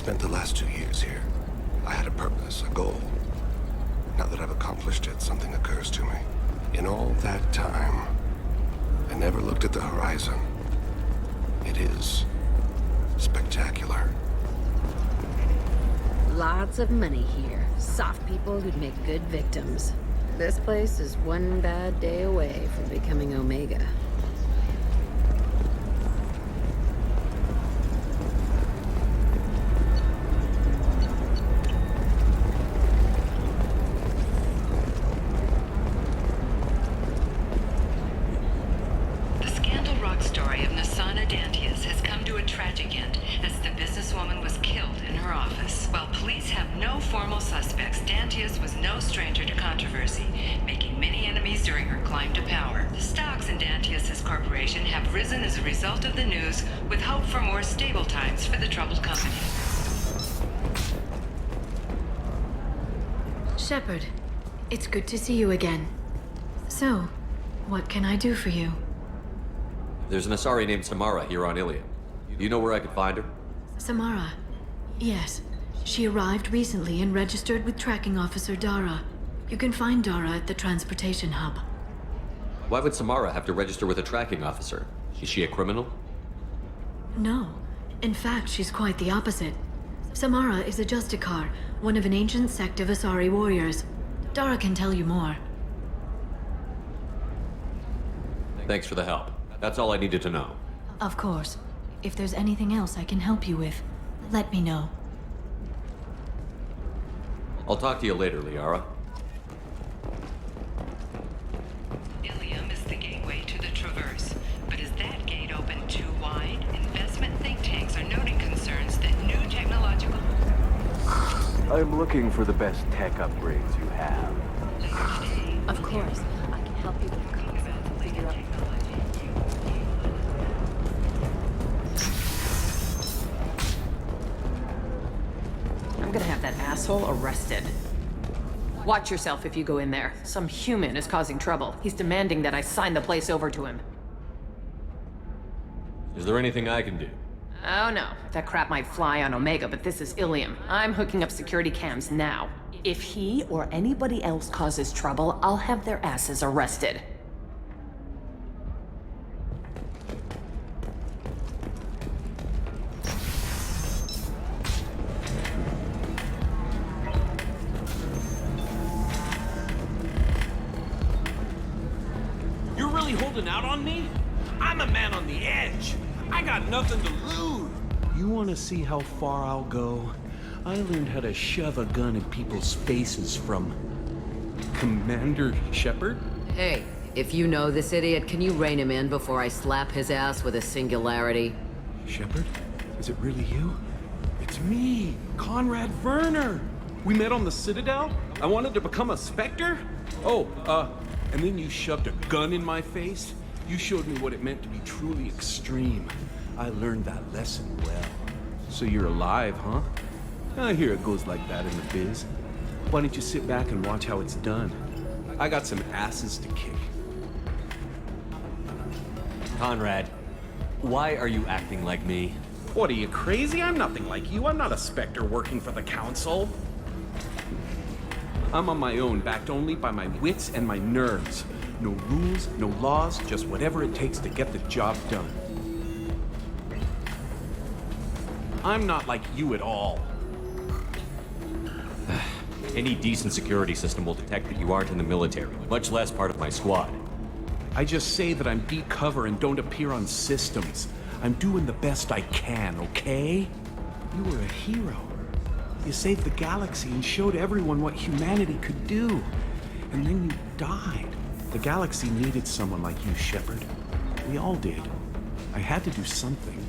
spent the last 2 years here. I had a purpose, a goal. Now that I've accomplished it, something occurs to me. In all that time, I never looked at the horizon. It is spectacular. Lots of money here. Soft people who'd make good victims. This place is one bad day away from becoming Omega. The Scandal Rock story of Nasana Dantius has come to a tragic end as the businesswoman was killed in her office. While police have no formal suspects, Dantius was no stranger to controversy, making many enemies during her climb to power. The stocks in Dantius's corporation have risen as a result of the news, with hope for more stable times for the troubled company. Shepard, it's good to see you again. So, what can I do for you? There's an Asari named Samara here on Ilium. Do you know where I could find her? Samara. Yes. She arrived recently and registered with Tracking Officer Dara. You can find Dara at the transportation hub. Why would Samara have to register with a tracking officer? Is she a criminal? No. In fact, she's quite the opposite. Samara is a Justicar, one of an ancient sect of Asari warriors. Dara can tell you more. Thanks for the help. That's all I needed to know. Of course. If there's anything else I can help you with, let me know. I'll talk to you later, Liara. Ilium is the gateway to the Traverse, but is that gate open too wide? Investment think tanks are noting concerns that new technological... I'm looking for the best tech upgrades you have. Of course. I can help you with the concept. Figure out... I'm gonna have that asshole arrested. Watch yourself if you go in there. Some human is causing trouble. He's demanding that I sign the place over to him. Is there anything I can do? Oh no, that crap might fly on Omega, but this is Ilium. I'm hooking up security cams now. If he or anybody else causes trouble, I'll have their asses arrested. You're really holding out on me? I'm a man on the edge. I got nothing to lose. You want to see how far I'll go? I learned how to shove a gun in people's faces from Commander Shepard. Hey, if you know this idiot, can you rein him in before I slap his ass with a singularity? Shepard? Is it really you? It's me, Conrad Werner. We met on the Citadel. I wanted to become a Spectre. And then you shoved a gun in my face. You showed me what it meant to be truly extreme. I learned that lesson well. So you're alive, huh? I hear it goes like that in the biz. Why don't you sit back and watch how it's done? I got some asses to kick. Conrad, why are you acting like me? What, are you crazy? I'm nothing like you. I'm not a Spectre working for the Council. I'm on my own, backed only by my wits and my nerves. No rules, no laws, just whatever it takes to get the job done. I'm not like you at all. Any decent security system will detect that you aren't in the military, much less part of my squad. I just say that I'm deep cover and don't appear on systems. I'm doing the best I can, okay? You were a hero. You saved the galaxy and showed everyone what humanity could do. And then you died. The galaxy needed someone like you, Shepard. We all did. I had to do something.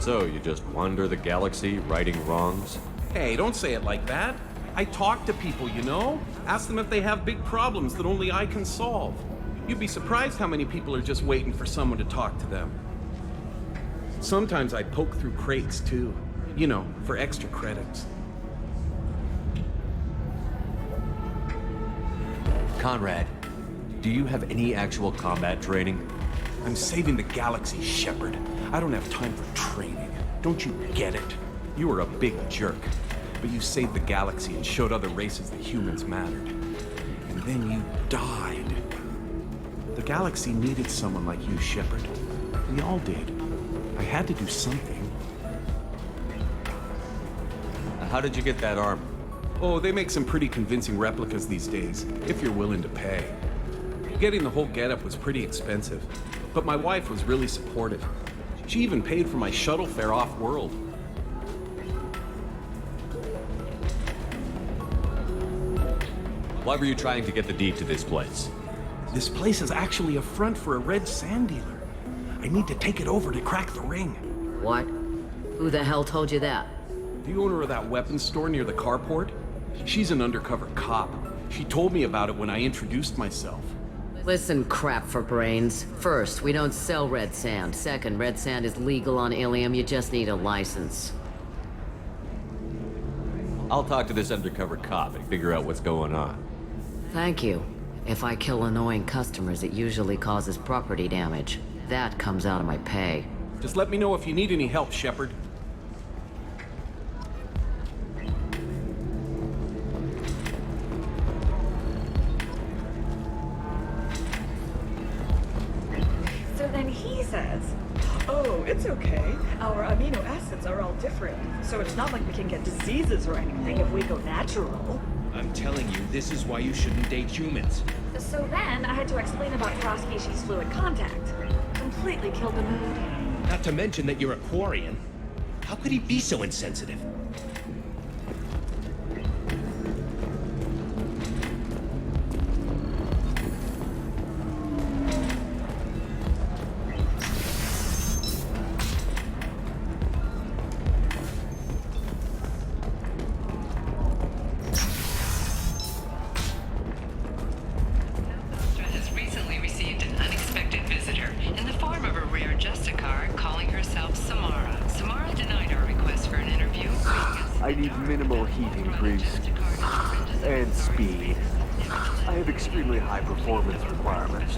So, you just wander the galaxy, righting wrongs? Hey, don't say it like that. I talk to people, you know? Ask them if they have big problems that only I can solve. You'd be surprised how many people are just waiting for someone to talk to them. Sometimes I poke through crates, too. You know, for extra credits. Conrad, do you have any actual combat training? I'm saving the galaxy, Shepard. I don't have time for training. Don't you get it? You were a big jerk, but you saved the galaxy and showed other races that humans mattered. And then you died. The galaxy needed someone like you, Shepard. We all did. I had to do something. How did you get that armor? Oh, they make some pretty convincing replicas these days, if you're willing to pay. Getting the whole getup was pretty expensive, but my wife was really supportive. She even paid for my shuttle fare off-world. Why were you trying to get the deed to this place? This place is actually a front for a red sand dealer. I need to take it over to crack the ring. What? Who the hell told you that? The owner of that weapons store near the carport? She's an undercover cop. She told me about it when I introduced myself. Listen, crap for brains. First, we don't sell red sand. Second, red sand is legal on Ilium. You just need a license. I'll talk to this undercover cop and figure out what's going on. Thank you. If I kill annoying customers, it usually causes property damage. That comes out of my pay. Just let me know if you need any help, Shepard. So then he says, oh, it's okay. Our amino acids are all different, so it's not like we can get diseases or anything if we go natural. I'm telling you, this is why you shouldn't date humans. So then I had to explain about cross-species fluid contact. Completely killed the mood. Not to mention that you're a Quarian. How could he be so insensitive? Has recently received an unexpected visitor in the form of a rare Justicar calling herself Samara. Samara denied our request for an interview. I need minimal heat increase and speed. I have extremely high performance requirements.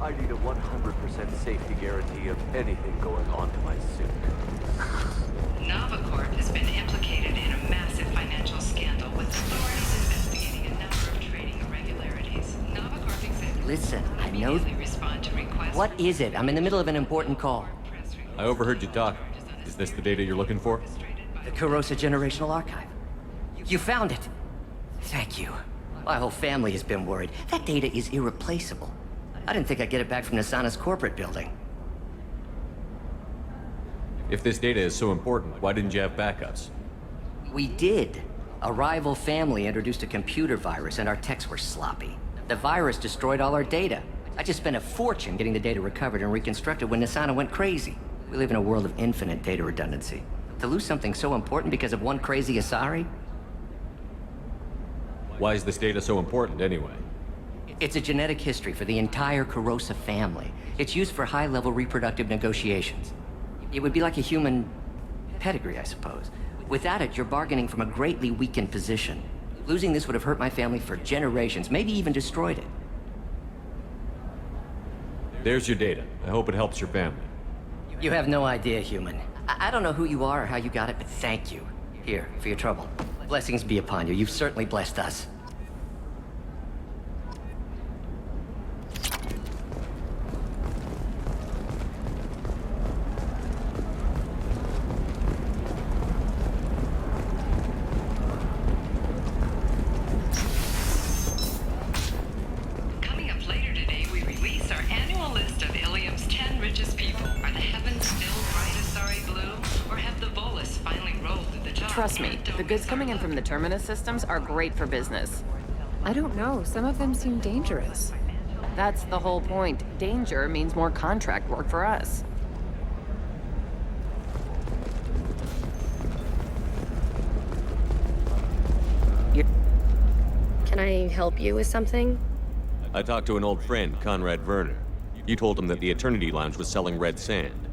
I need a 100% safety guarantee of anything going on to my suit. Navacorp has been implicated in a massive financial scandal with authorities investigating a number of trading irregularities. Navacorp executives Listen, I know... immediately respond to requests. What is it? I'm in the middle of an important call. I overheard you talk. Is this the data you're looking for? The Kurosa Generational Archive. You found it! Thank you. My whole family has been worried. That data is irreplaceable. I didn't think I'd get it back from Nasana's corporate building. If this data is so important, why didn't you have backups? We did. A rival family introduced a computer virus and our techs were sloppy. The virus destroyed all our data. I just spent a fortune getting the data recovered and reconstructed when Nasana went crazy. We live in a world of infinite data redundancy. To lose something so important because of one crazy Asari? Why is this data so important anyway? It's a genetic history for the entire Kurosa family. It's used for high-level reproductive negotiations. It would be like a human pedigree, I suppose. Without it, you're bargaining from a greatly weakened position. Losing this would have hurt my family for generations, maybe even destroyed it. There's your data. I hope it helps your family. You have no idea, human. I don't know who you are or how you got it, but thank you. Here, for your trouble. Blessings be upon you. You've certainly blessed us. Coming up later today, we release our annual list of Ilium's 10 richest people. Are the heavens still bright Asari blue, or have the Volus finally rolled to the top? Trust me, the goods coming in from the Terminus systems are great for business. I don't know. Some of them seem dangerous. That's the whole point. Danger means more contract work for us. Can I help you with something? I talked to an old friend, Conrad Werner. You told him that the Eternity Lounge was selling red sand.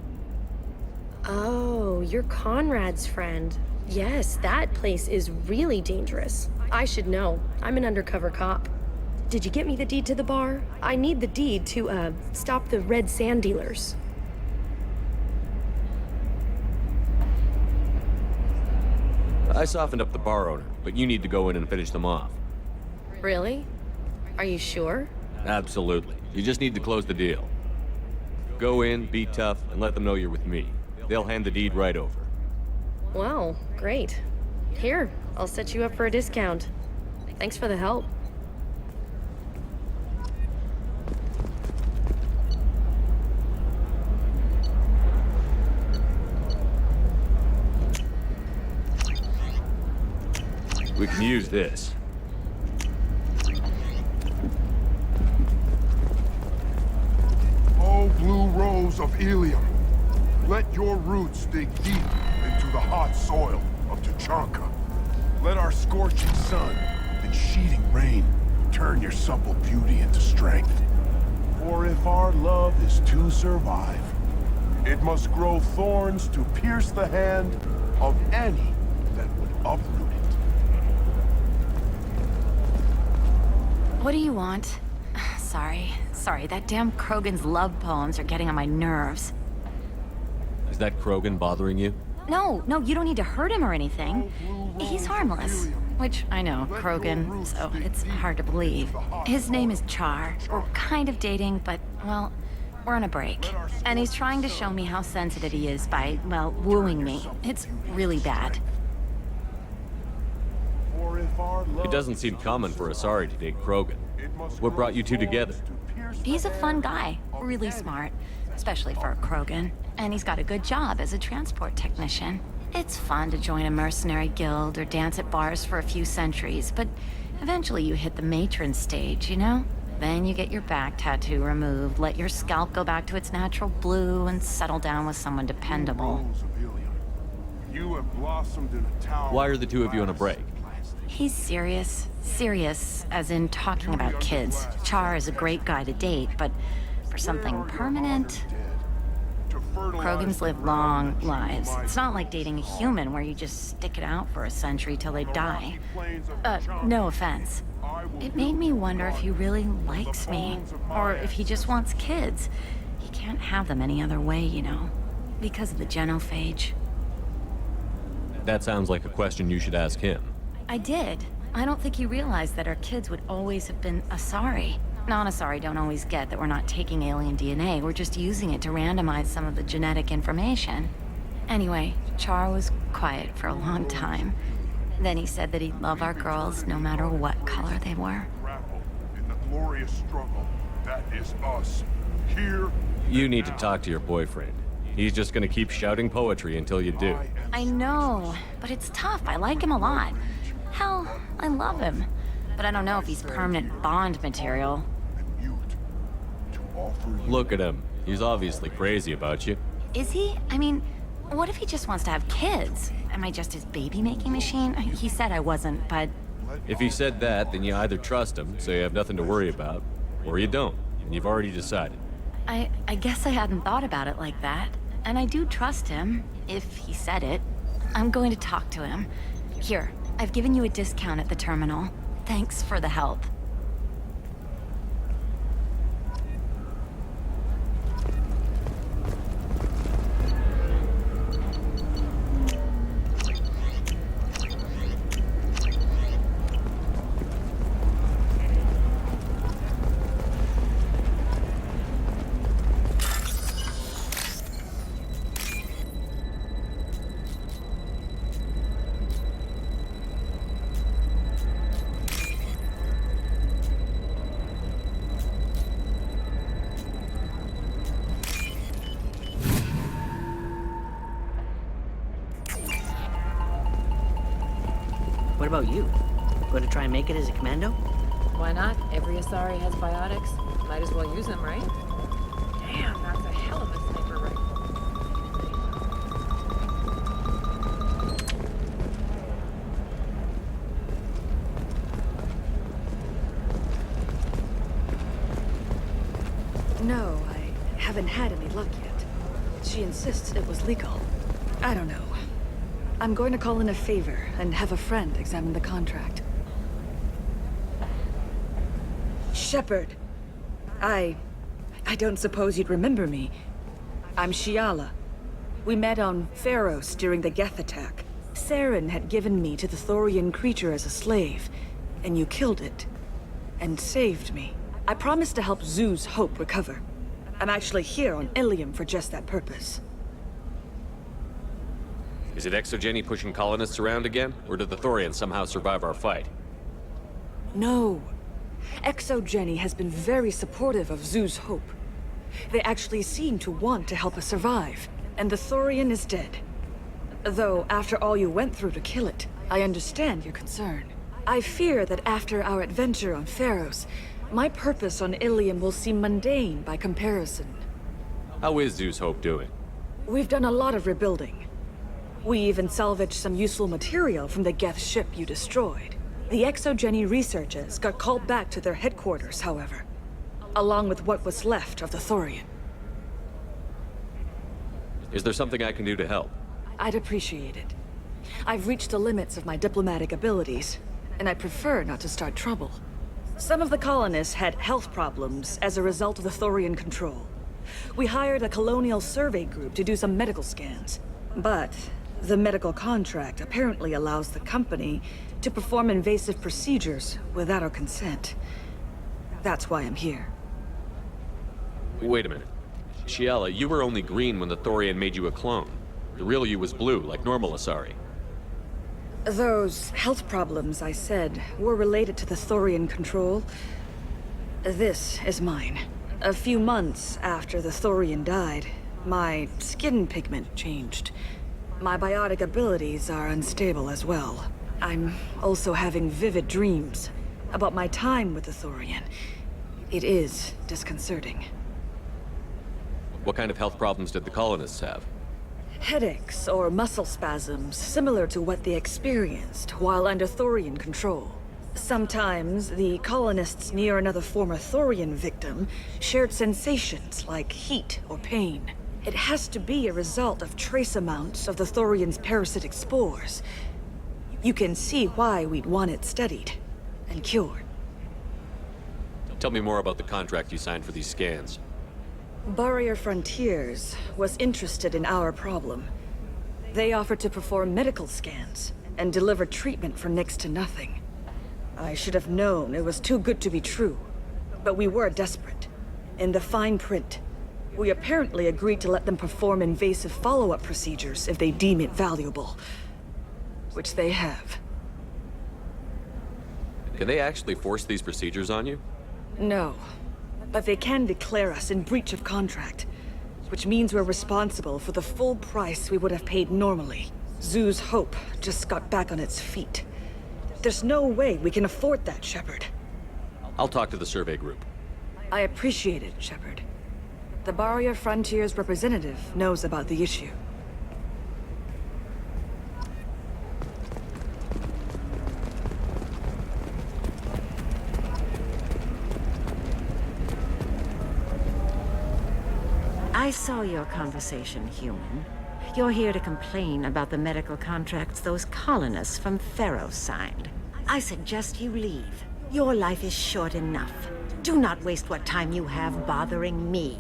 Oh, you're Conrad's friend. Yes, that place is really dangerous. I should know. I'm an undercover cop. Did you get me the deed to the bar? I need the deed to, stop the red sand dealers. I softened up the bar owner, but you need to go in and finish them off. Really? Are you sure? Absolutely. You just need to close the deal. Go in, be tough, and let them know you're with me. They'll hand the deed right over. Wow, great. Here, I'll set you up for a discount. Thanks for the help. We can use this. Oh, blue rose of Ilium, let your roots dig deep into the hot soil of Tuchanka. Let our scorching sun and sheeting rain turn your supple beauty into strength. For if our love is to survive, it must grow thorns to pierce the hand of any that would uproot it. What do you want? Sorry, that damn Krogan's love poems are getting on my nerves. Is that Krogan bothering you? No, you don't need to hurt him or anything. He's harmless. Which, I know, Krogan, so it's hard to believe. His name is Char. We're kind of dating, but, well, we're on a break. And he's trying to show me how sensitive he is by, well, wooing me. It's really bad. It doesn't seem common for Asari to date Krogan. What brought you two together? He's a fun guy, really smart, especially for a Krogan. And he's got a good job as a transport technician. It's fun to join a mercenary guild or dance at bars for a few centuries, but eventually you hit the matron stage, you know? Then you get your back tattoo removed, let your scalp go back to its natural blue, and settle down with someone dependable. You have blossomed in a tower. Why are the two of you on a break? He's serious. Serious, as in talking about kids. Char is a great guy to date, but for something permanent... Krogans live long lives. It's not like dating a human where you just stick it out for a century till they die. No offense. It made me wonder if he really likes me, or if he just wants kids. He can't have them any other way, you know, because of the genophage. That sounds like a question you should ask him. I did. I don't think he realized that our kids would always have been Asari. Non-Asari don't always get that we're not taking alien DNA, we're just using it to randomize some of the genetic information. Anyway, Char was quiet for a long time. Then he said that he'd love our girls no matter what color they were. In the glorious struggle, that is us. Here. You need to talk to your boyfriend. He's just gonna keep shouting poetry until you do. I know, but it's tough. I like him a lot. Hell, I love him. But I don't know if he's permanent Bond material. Look at him. He's obviously crazy about you. Is he? I mean, what if he just wants to have kids? Am I just his baby-making machine? He said I wasn't, but... If he said that, then you either trust him, so you have nothing to worry about, or you don't, and you've already decided. I guess I hadn't thought about it like that. And I do trust him, if he said it. I'm going to talk to him. Here, I've given you a discount at the terminal. Thanks for the help. What about you? Going to try and make it as a commando? Why not? Every Asari has biotics. Might as well use them, right? Damn, that's a hell of a sniper rifle. No, I haven't had any luck yet. She insists it was legal. I don't know. I'm going to call in a favor and have a friend examine the contract. Shepard. I don't suppose you'd remember me. I'm Shiala. We met on Pharos during the Geth attack. Saren had given me to the Thorian creature as a slave, and you killed it. And saved me. I promised to help Zoo's Hope recover. I'm actually here on Ilium for just that purpose. Is it Exogeny pushing colonists around again? Or did the Thorians somehow survive our fight? No. Exogeny has been very supportive of Zoo's Hope. They actually seem to want to help us survive, and the Thorian is dead. Though, after all you went through to kill it, I understand your concern. I fear that after our adventure on Pharos, my purpose on Ilium will seem mundane by comparison. How is Zeus Hope doing? We've done a lot of rebuilding. We even salvaged some useful material from the Geth ship you destroyed. The Exogeny researchers got called back to their headquarters, however, along with what was left of the Thorian. Is there something I can do to help? I'd appreciate it. I've reached the limits of my diplomatic abilities, and I prefer not to start trouble. Some of the colonists had health problems as a result of the Thorian control. We hired a colonial survey group to do some medical scans. But the medical contract apparently allows the company to perform invasive procedures without our consent. That's why I'm here. Wait a minute. Shiala, you were only green when the Thorian made you a clone. The real you was blue, like normal Asari. Those health problems I said were related to the Thorian control. This is mine. A few months after the Thorian died, my skin pigment changed. My biotic abilities are unstable as well. I'm also having vivid dreams about my time with the Thorian. It is disconcerting. What kind of health problems did the colonists have? Headaches or muscle spasms similar to what they experienced while under Thorian control. Sometimes the colonists near another former Thorian victim shared sensations like heat or pain. It has to be a result of trace amounts of the Thorian's parasitic spores. You can see why we'd want it studied and cured. Tell me more about the contract you signed for these scans. Barrier Frontiers was interested in our problem. They offered to perform medical scans and deliver treatment for next to nothing. I should have known it was too good to be true, but we were desperate. In the fine print, we apparently agreed to let them perform invasive follow-up procedures if they deem it valuable. Which they have. Can they actually force these procedures on you? No. But they can declare us in breach of contract, which means we're responsible for the full price we would have paid normally. Zoo's Hope just got back on its feet. There's no way we can afford that, Shepard. I'll talk to the survey group. I appreciate it, Shepard. The Barrier Frontiers representative knows about the issue. I saw your conversation, human. You're here to complain about the medical contracts those colonists from Pharos signed. I suggest you leave. Your life is short enough. Do not waste what time you have bothering me.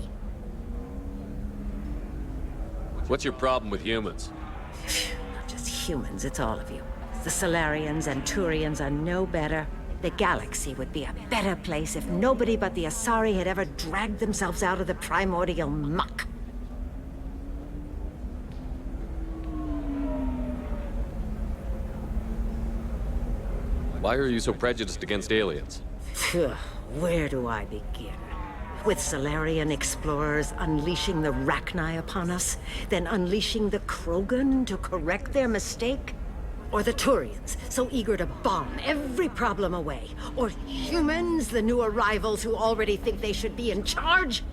What's your problem with humans? Not just humans, it's all of you. The Solarians and Turians are no better. The galaxy would be a better place if nobody but the Asari had ever dragged themselves out of the primordial muck. Why are you so prejudiced against aliens? Where do I begin? With Solarian explorers unleashing the Rachni upon us, then unleashing the Krogan to correct their mistake? Or the Turians, so eager to bomb every problem away? Or humans, the new arrivals who already think they should be in charge?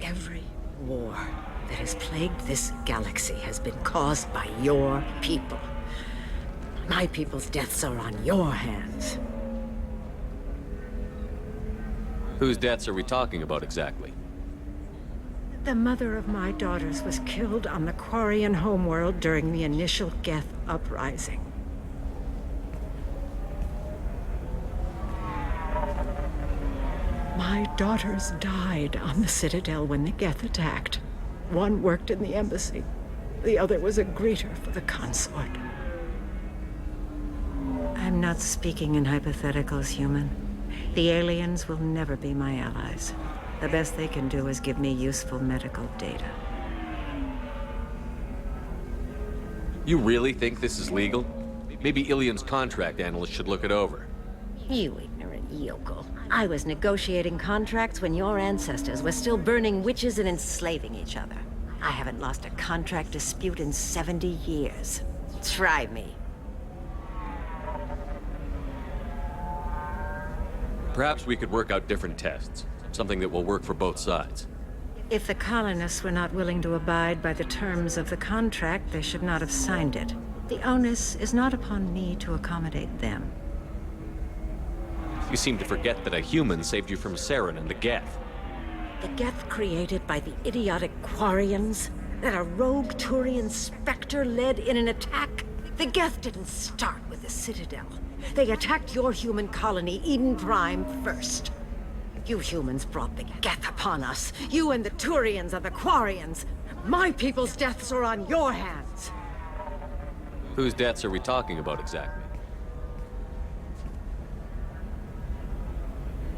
Every war that has plagued this galaxy has been caused by your people. My people's deaths are on your hands. Whose deaths are we talking about exactly? The mother of my daughters was killed on the Quarian homeworld during the initial Geth uprising. My daughters died on the Citadel when the Geth attacked. One worked in the embassy. The other was a greeter for the consort. I'm not speaking in hypotheticals, human. The aliens will never be my allies. The best they can do is give me useful medical data. You really think this is legal? Maybe Ilium's contract analyst should look it over. You ignorant yokel. I was negotiating contracts when your ancestors were still burning witches and enslaving each other. I haven't lost a contract dispute in 70 years. Try me. Perhaps we could work out different tests. Something that will work for both sides. If the colonists were not willing to abide by the terms of the contract, they should not have signed it. The onus is not upon me to accommodate them. You seem to forget that a human saved you from Saren and the Geth. The Geth created by the idiotic Quarians? That a rogue Turian Spectre led in an attack? The Geth didn't start with the Citadel. They attacked your human colony, Eden Prime, first. You humans brought the Geth upon us. You and the Turians and the Quarians. My people's deaths are on your hands. Whose deaths are we talking about exactly?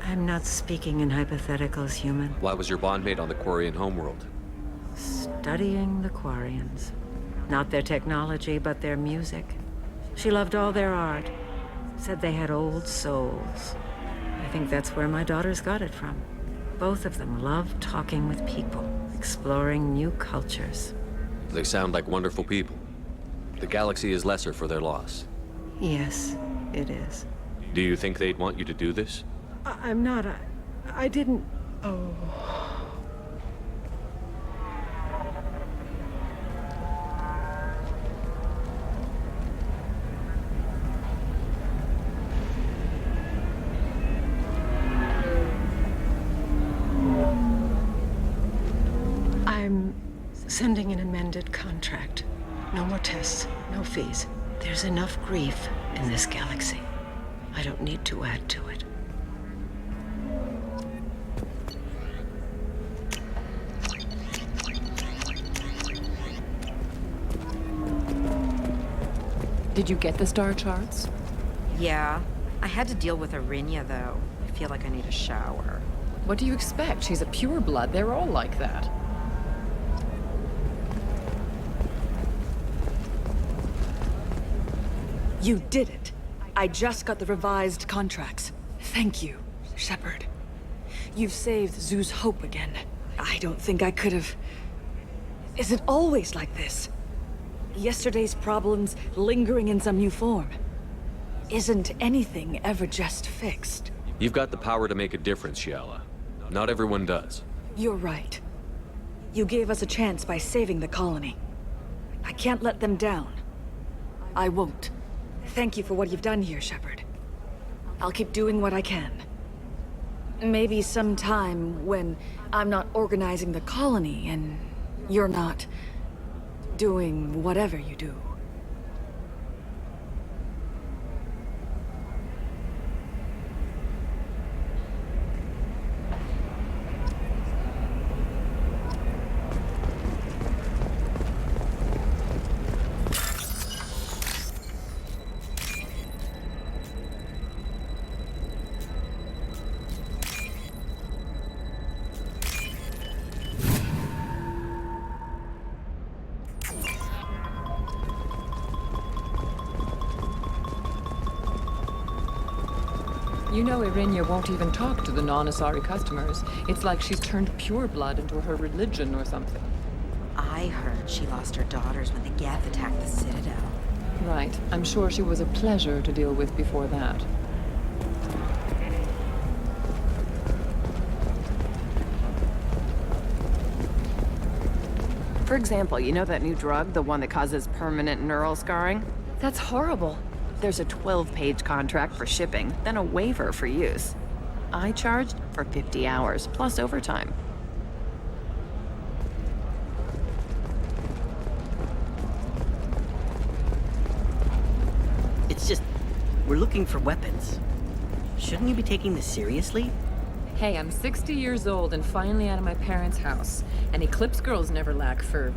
I'm not speaking in hypotheticals, human. Why was your bondmate on the Quarian homeworld? Studying the Quarians. Not their technology, but their music. She loved all their art. Said they had old souls. I think that's where my daughters got it from. Both of them love talking with people, exploring new cultures. They sound like wonderful people. The galaxy is lesser for their loss. Yes, it is. Do you think they'd want you to do this? I'm not. I didn't. Oh. I'm sending an amended contract. No more tests, no fees. There's enough grief in this galaxy. I don't need to add to it. Did you get the star charts? Yeah. I had to deal with Arinya, though. I feel like I need a shower. What do you expect? She's a pureblood. They're all like that. You did it. I just got the revised contracts. Thank you, Shepard. You've saved Zoo's hope again. I don't think I could have... Is it always like this? Yesterday's problems lingering in some new form. Isn't anything ever just fixed? You've got the power to make a difference, Shiala. Not everyone does. You're right. You gave us a chance by saving the colony. I can't let them down. I won't. Thank you for what you've done here, Shepard. I'll keep doing what I can. Maybe sometime when I'm not organizing the colony and you're not doing whatever you do. You know Irinya won't even talk to the non-Asari customers. It's like she's turned pureblood into her religion or something. I heard she lost her daughters when the Geth attacked the Citadel. Right. I'm sure she was a pleasure to deal with before that. For example, you know that new drug, the one that causes permanent neural scarring? That's horrible. There's a 12-page contract for shipping, then a waiver for use. I charged for 50 hours, plus overtime. It's just, we're looking for weapons. Shouldn't you be taking this seriously? Hey, I'm 60 years old and finally out of my parents' house. And Eclipse girls never lack for,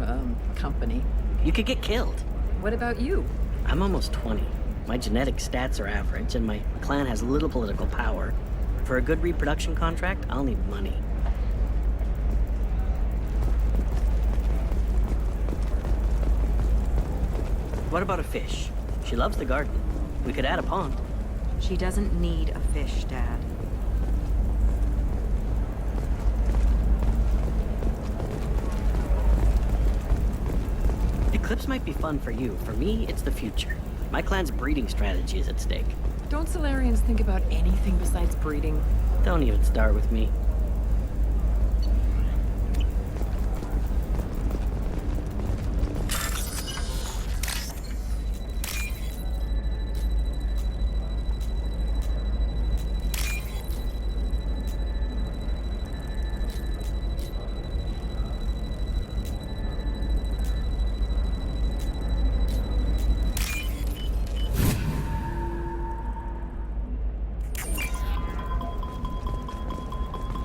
company. You could get killed. What about you? I'm almost 20. My genetic stats are average, and my clan has little political power. For a good reproduction contract, I'll need money. What about a fish? She loves the garden. We could add a pond. She doesn't need a fish, Dad. Eclipse might be fun for you. For me, it's the future. My clan's breeding strategy is at stake. Don't Solarians think about anything besides breeding? Don't even start with me.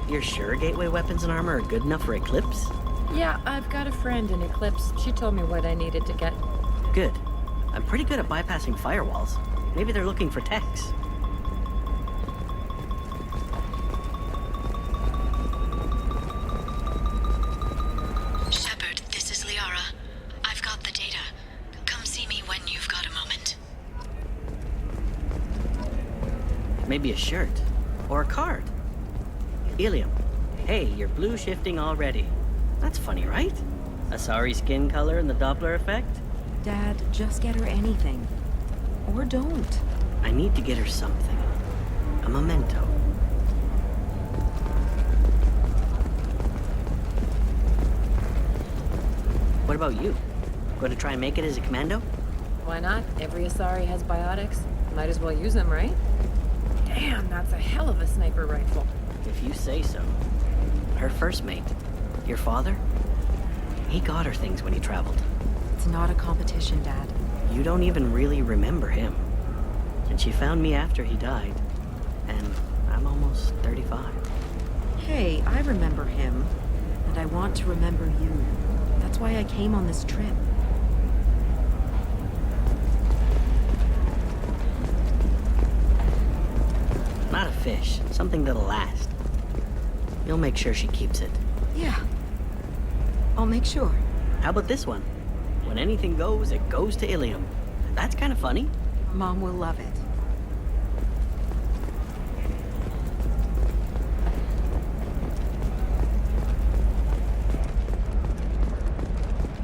You're sure gateway weapons and armor are good enough for Eclipse? Yeah, I've got a friend in Eclipse. She told me what I needed to get. Good. I'm pretty good at bypassing firewalls. Maybe they're looking for techs. Shepard, this is Liara. I've got the data. Come see me when you've got a moment. Maybe a shirt. Or a card. Ilium. Hey, you're blue shifting already. That's funny, right? Asari skin color and the Doppler effect? Dad, just get her anything. Or don't. I need to get her something. A memento. What about you? Going to try and make it as a commando? Why not? Every Asari has biotics. Might as well use them, right? Damn, that's a hell of a sniper rifle. If you say so. Her first mate, your father, he got her things when he traveled. It's not a competition, Dad. You don't even really remember him. And she found me after he died. And I'm almost 35. Hey, I remember him. And I want to remember you. That's why I came on this trip. Not a fish. Something that'll last. You'll make sure she keeps it. Yeah. I'll make sure. How about this one? When anything goes, it goes to Ilium. That's kind of funny. Mom will love it.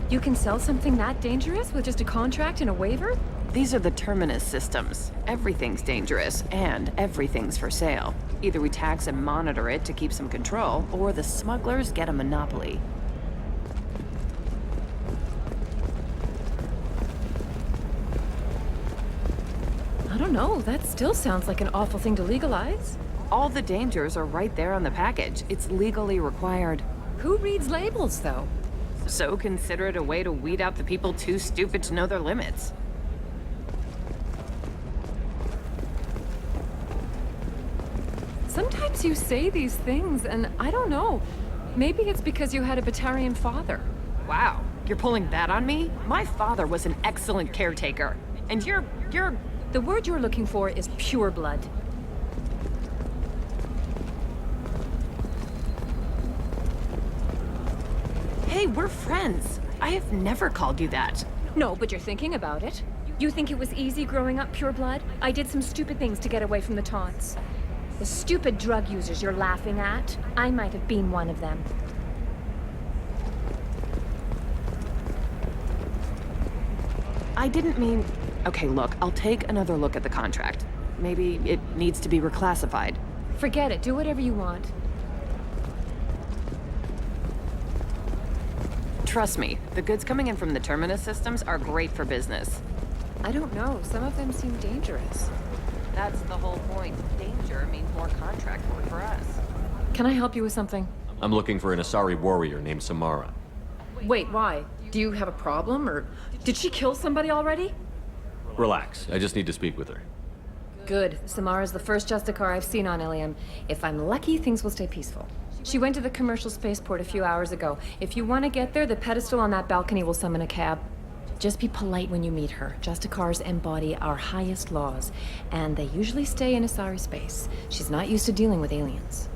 You can sell something that dangerous with just a contract and a waiver? These are the Terminus systems. Everything's dangerous, and everything's for sale. Either we tax and monitor it to keep some control, or the smugglers get a monopoly. I don't know, that still sounds like an awful thing to legalize. All the dangers are right there on the package. It's legally required. Who reads labels, though? So consider it a way to weed out the people too stupid to know their limits. Sometimes you say these things, and I don't know. Maybe it's because you had a Batarian father. Wow, you're pulling that on me? My father was an excellent caretaker. And you're... The word you're looking for is pure blood. Hey, we're friends. I have never called you that. No, but you're thinking about it. You think it was easy growing up pure blood? I did some stupid things to get away from the taunts. The stupid drug users you're laughing at, I might have been one of them. I didn't mean... Okay, look, I'll take another look at the contract. Maybe it needs to be reclassified. Forget it, do whatever you want. Trust me, the goods coming in from the Terminus systems are great for business. I don't know, some of them seem dangerous. That's the whole point. Danger means more contract work for us. Can I help you with something? I'm looking for an Asari warrior named Samara. Wait, why? Do you have a problem, or did she kill somebody already? Relax, I just need to speak with her. Good. Samara's the first Justicar I've seen on Ilium. If I'm lucky, things will stay peaceful. She went to the commercial spaceport a few hours ago. If you want to get there, the pedestal on that balcony will summon a cab. Just be polite when you meet her. Justicars embody our highest laws, and they usually stay in Asari space. She's not used to dealing with aliens.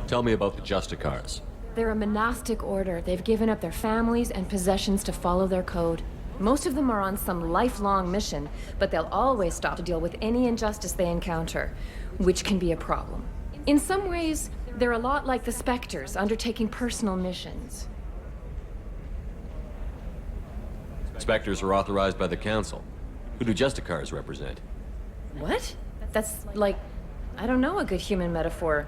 Tell me about the Justicars. They're a monastic order. They've given up their families and possessions to follow their code. Most of them are on some lifelong mission, but they'll always stop to deal with any injustice they encounter, which can be a problem. In some ways, they're a lot like the Spectres, undertaking personal missions. Spectres are authorized by the Council. Who do Justicars represent? What? That's like, I don't know, a good human metaphor.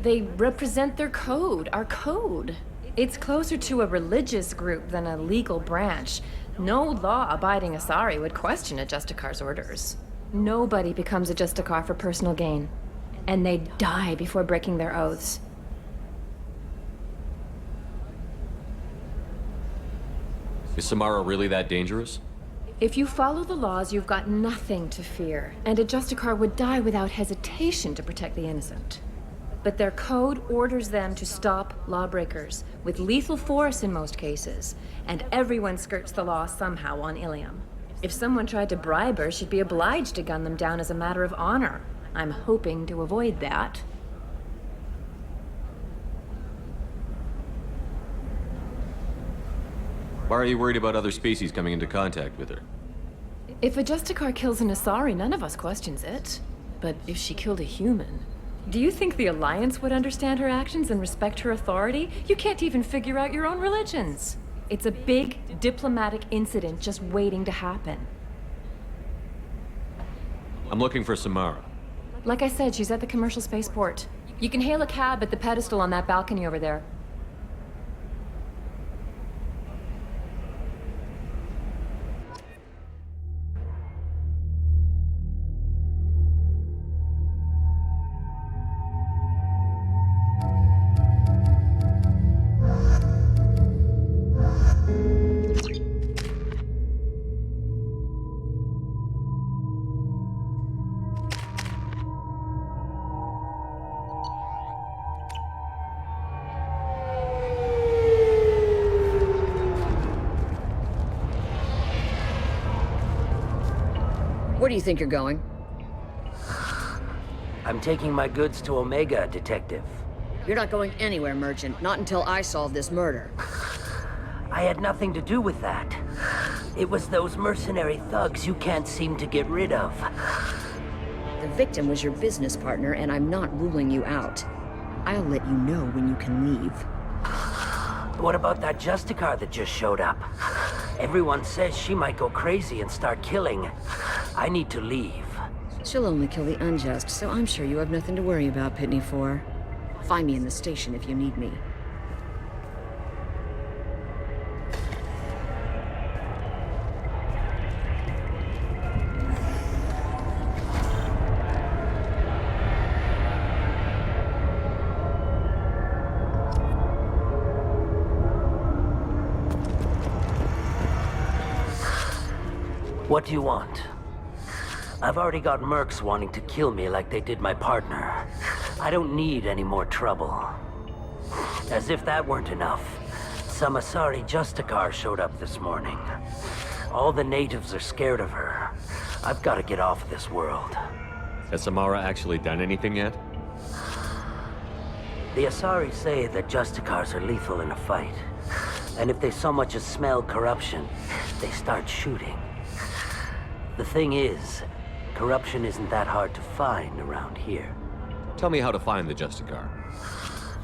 They represent their code, our code. It's closer to a religious group than a legal branch. No law-abiding Asari would question a Justicar's orders. Nobody becomes a Justicar for personal gain. And they die before breaking their oaths. Is Samara really that dangerous? If you follow the laws, you've got nothing to fear. And a Justicar would die without hesitation to protect the innocent. But their code orders them to stop lawbreakers, with lethal force in most cases. And everyone skirts the law somehow on Ilium. If someone tried to bribe her, she'd be obliged to gun them down as a matter of honor. I'm hoping to avoid that. Why are you worried about other species coming into contact with her? If a Justicar kills an Asari, none of us questions it. But if she killed a human... Do you think the Alliance would understand her actions and respect her authority? You can't even figure out your own religions. It's a big diplomatic incident just waiting to happen. I'm looking for Samara. Like I said, she's at the commercial spaceport. You can hail a cab at the pedestal on that balcony over there. Where do you think you're going? I'm taking my goods to Omega, Detective. You're not going anywhere, Merchant. Not until I solve this murder. I had nothing to do with that. It was those mercenary thugs you can't seem to get rid of. The victim was your business partner, and I'm not ruling you out. I'll let you know when you can leave. What about that Justicar that just showed up? Everyone says she might go crazy and start killing. I need to leave. She'll only kill the unjust, so I'm sure you have nothing to worry about, Pitney 4. Find me in the station if you need me. What do you want? I've already got mercs wanting to kill me like they did my partner. I don't need any more trouble. As if that weren't enough, some Asari Justicar showed up this morning. All the natives are scared of her. I've got to get off of this world. Has Samara actually done anything yet? The Asari say that Justicars are lethal in a fight. And if they so much as smell corruption, they start shooting. The thing is, corruption isn't that hard to find around here. Tell me how to find the Justicar.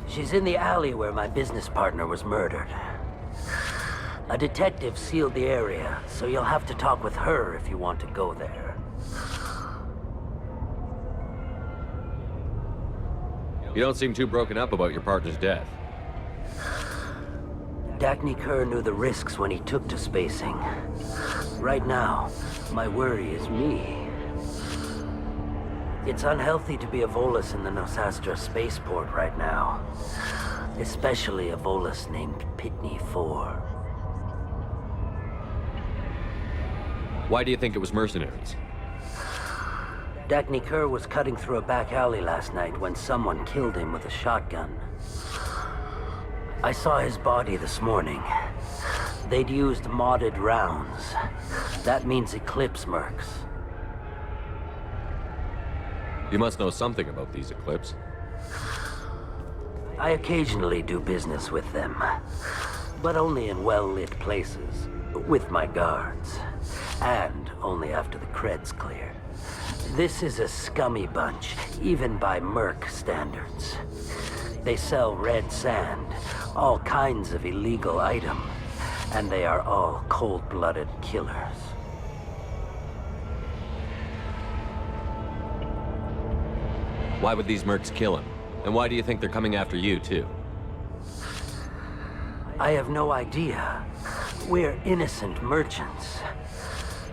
She's in the alley where my business partner was murdered. A detective sealed the area, so you'll have to talk with her if you want to go there. You don't seem too broken up about your partner's death. Dagny Kerr knew the risks when he took to spacing. Right now, my worry is me. It's unhealthy to be a Volus in the Nosastra spaceport right now. Especially a Volus named Pitney 4. Why do you think it was mercenaries? Dagny Kerr was cutting through a back alley last night when someone killed him with a shotgun. I saw his body this morning. They'd used modded rounds. That means Eclipse mercs. You must know something about these Eclipse. I occasionally do business with them, but only in well-lit places, with my guards, and only after the creds clear. This is a scummy bunch, even by merc standards. They sell red sand, all kinds of illegal item, and they are all cold-blooded killers. Why would these mercs kill him? And why do you think they're coming after you, too? I have no idea. We're innocent merchants.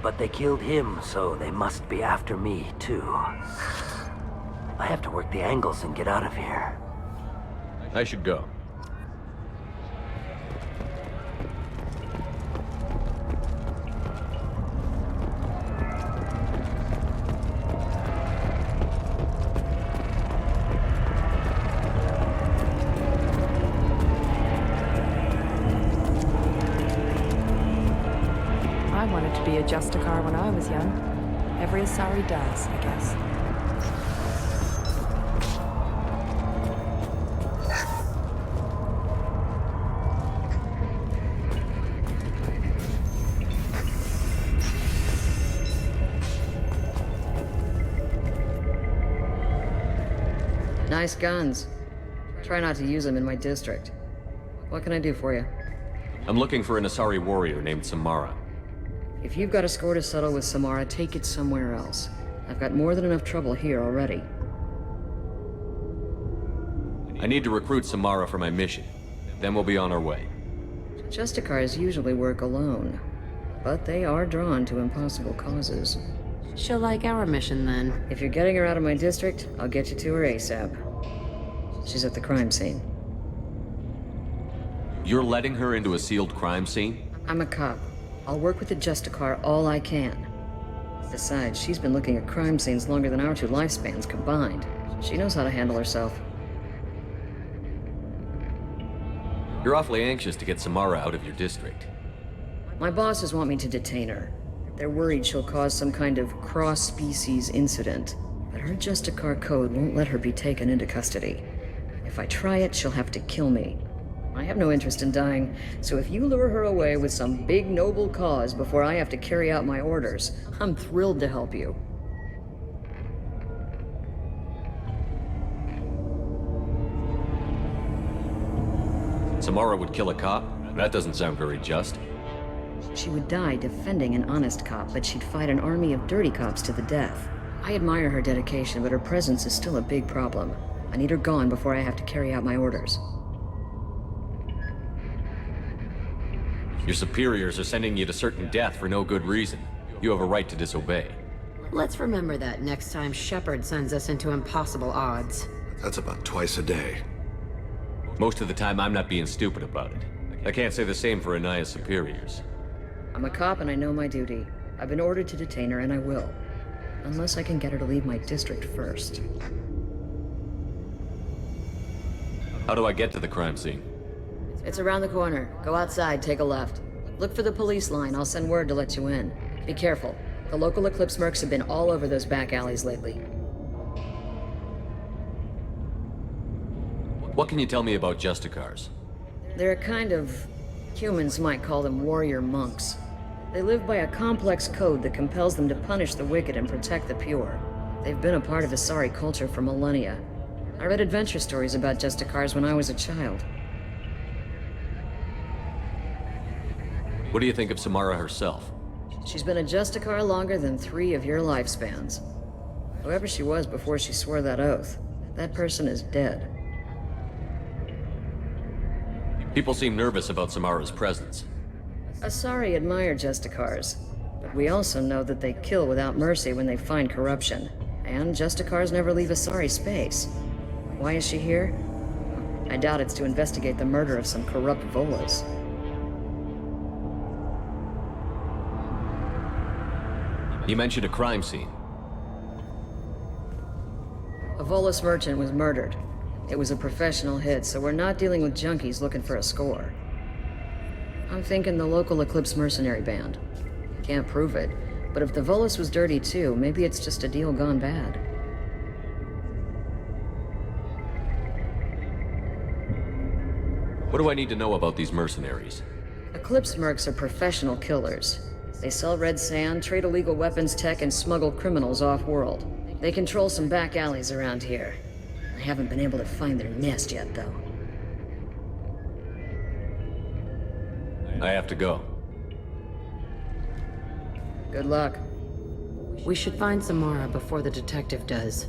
But they killed him, so they must be after me, too. I have to work the angles and get out of here. I should go. I wanted to be a Justicar when I was young. Every Asari does, I guess. Nice guns. Try not to use them in my district. What can I do for you? I'm looking for an Asari warrior named Samara. If you've got a score to settle with Samara, take it somewhere else. I've got more than enough trouble here already. I need to recruit Samara for my mission. Then we'll be on our way. Justicars usually work alone, but they are drawn to impossible causes. She'll like our mission, then. If you're getting her out of my district, I'll get you to her ASAP. She's at the crime scene. You're letting her into a sealed crime scene? I'm a cop. I'll work with the Justicar all I can. Besides, she's been looking at crime scenes longer than our two lifespans combined. She knows how to handle herself. You're awfully anxious to get Samara out of your district. My bosses want me to detain her. They're worried she'll cause some kind of cross-species incident, but her Justicar code won't let her be taken into custody. If I try it, she'll have to kill me. I have no interest in dying, so if you lure her away with some big noble cause before I have to carry out my orders, I'm thrilled to help you. Samara would kill a cop? That doesn't sound very just. She would die defending an honest cop, but she'd fight an army of dirty cops to the death. I admire her dedication, but her presence is still a big problem. I need her gone before I have to carry out my orders. Your superiors are sending you to certain death for no good reason. You have a right to disobey. Let's remember that next time Shepard sends us into impossible odds. That's about twice a day. Most of the time, I'm not being stupid about it. I can't say the same for Anaya's superiors. I'm a cop and I know my duty. I've been ordered to detain her and I will. Unless I can get her to leave my district first. How do I get to the crime scene? It's around the corner. Go outside, take a left. Look for the police line. I'll send word to let you in. Be careful. The local Eclipse mercs have been all over those back alleys lately. What can you tell me about Justicars? They're a kind of... humans might call them warrior monks. They live by a complex code that compels them to punish the wicked and protect the pure. They've been a part of Asari culture for millennia. I read adventure stories about Justicars when I was a child. What do you think of Samara herself? She's been a Justicar longer than 3 of your lifespans. Whoever she was before she swore that oath, that person is dead. People seem nervous about Samara's presence. Asari admire Justicars, but we also know that they kill without mercy when they find corruption. And Justicars never leave Asari space. Why is she here? I doubt it's to investigate the murder of some corrupt Volas. You mentioned a crime scene. A Volus merchant was murdered. It was a professional hit, so we're not dealing with junkies looking for a score. I'm thinking the local Eclipse mercenary band. Can't prove it, but if the Volus was dirty too, maybe it's just a deal gone bad. What do I need to know about these mercenaries? Eclipse mercs are professional killers. They sell red sand, trade illegal weapons tech, and smuggle criminals off-world. They control some back alleys around here. I haven't been able to find their nest yet, though. I have to go. Good luck. We should find Samara before the detective does.